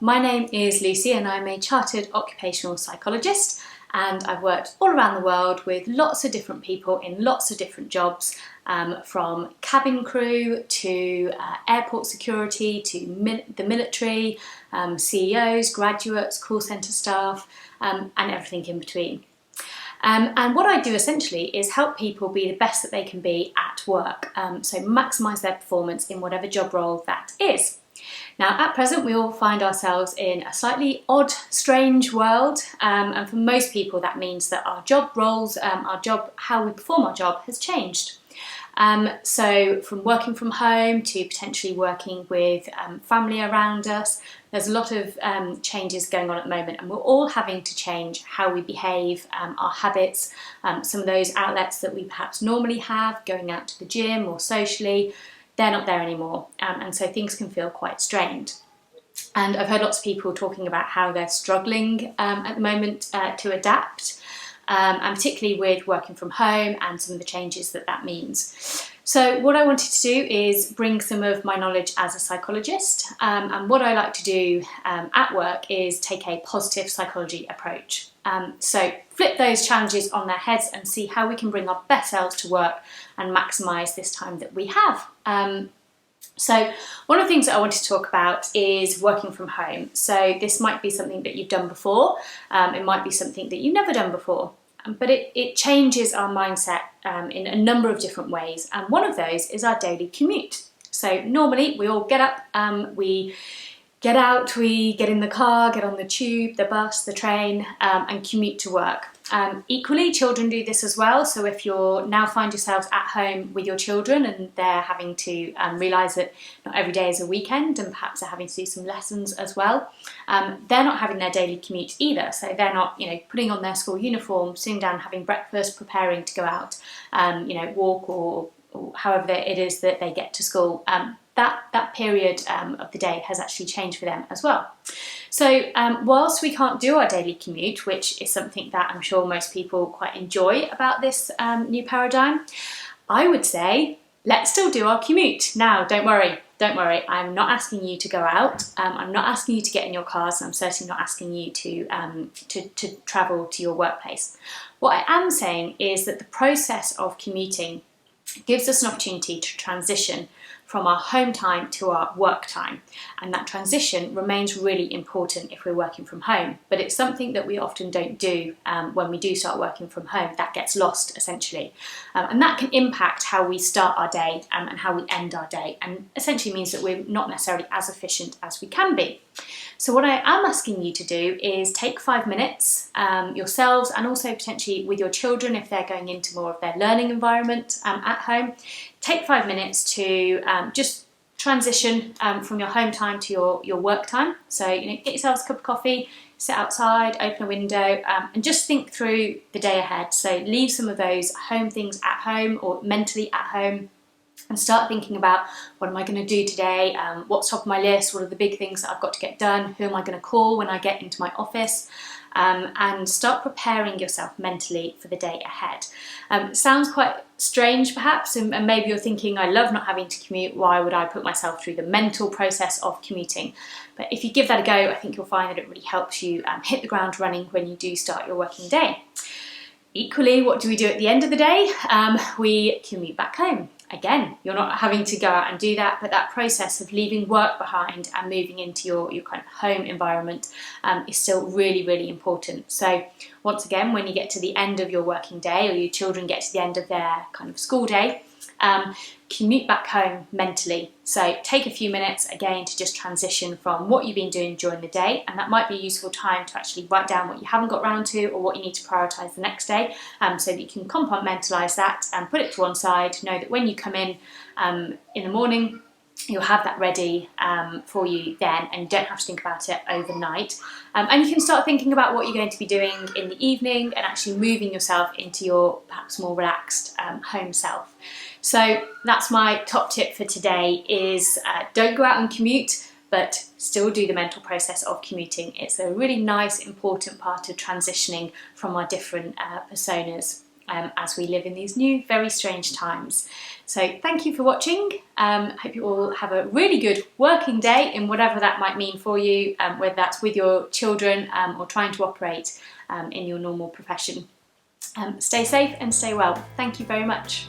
My name is Lucy and I'm a chartered occupational psychologist, and I've worked all around the world with lots of different people in lots of different jobs, from cabin crew to airport security to the military, CEOs, graduates, call centre staff, and everything in between. And what I do essentially is help people be the best that they can be at work, so maximise their performance in whatever job role that is. Now, at present, we all find ourselves in a slightly odd, strange world, and for most people that means that our job roles, how we perform our job has changed. So from working from home to potentially working with family around us, there's a lot of changes going on at the moment, and we're all having to change how we behave, our habits, some of those outlets that we perhaps normally have, going out to the gym or socially, they're not there anymore, and so things can feel quite strained. And I've heard lots of people talking about how they're struggling at the moment to adapt, and particularly with working from home and some of the changes that means. So what I wanted to do is bring some of my knowledge as a psychologist, and what I like to do at work is take a positive psychology approach. So flip those challenges on their heads and see how we can bring our best selves to work and maximise this time that we have. So one of the things that I wanted to talk about is working from home. So this might be something that you've done before, it might be something that you've never done before, but it changes our mindset in a number of different ways, and one of those is our daily commute. So normally we all get up, we get out, we get in the car, get on the tube, the bus, the train, and commute to work. Equally, children do this as well. So if you now find yourselves at home with your children and they're having to realise that not every day is a weekend and perhaps they're having to do some lessons as well, they're not having their daily commute either. So they're not, putting on their school uniform, sitting down, having breakfast, preparing to go out, walk or however it is that they get to school. That period of the day has actually changed for them as well. So whilst we can't do our daily commute, which is something that I'm sure most people quite enjoy about this new paradigm, I would say let's still do our commute. Now, don't worry, I'm not asking you to go out, I'm not asking you to get in your cars, and I'm certainly not asking you to travel to your workplace. What I am saying is that the process of commuting gives us an opportunity to transition from our home time to our work time, and that transition remains really important if we're working from home, but it's something that we often don't do when we do start working from home. That gets lost essentially, and that can impact how we start our day and how we end our day, and essentially means that we're not necessarily as efficient as we can be. So what I am asking you to do is take 5 minutes yourselves, and also potentially with your children if they're going into more of their learning environment at home. Take 5 minutes to just transition from your home time to your work time. So get yourselves a cup of coffee, sit outside, open a window, and just think through the day ahead. So leave some of those home things at home or mentally at home, and start thinking about, what am I going to do today, what's top of my list, what are the big things that I've got to get done, who am I going to call when I get into my office, and start preparing yourself mentally for the day ahead. It sounds quite strange perhaps, and maybe you're thinking, I love not having to commute, why would I put myself through the mental process of commuting? But if you give that a go, I think you'll find that it really helps you hit the ground running when you do start your working day. Equally, what do we do at the end of the day? We commute back home. Again, you're not having to go out and do that, but that process of leaving work behind and moving into your kind of home environment is still really, really important. So once again, when you get to the end of your working day, or your children get to the end of their kind of school day, commute back home mentally. So take a few minutes again to just transition from what you've been doing during the day, and that might be a useful time to actually write down what you haven't got round to or what you need to prioritise the next day, so that you can compartmentalise that and put it to one side. Know that when you come in the morning, you'll have that ready for you then, and you don't have to think about it overnight. And you can start thinking about what you're going to be doing in the evening and actually moving yourself into your perhaps more relaxed home self. So that's my top tip for today is don't go out and commute, but still do the mental process of commuting. It's a really nice, important part of transitioning from our different personas. as we live in these new, very strange times. So thank you for watching. Hope you all have a really good working day in whatever that might mean for you, whether that's with your children or trying to operate in your normal profession. Stay safe and stay well. Thank you very much.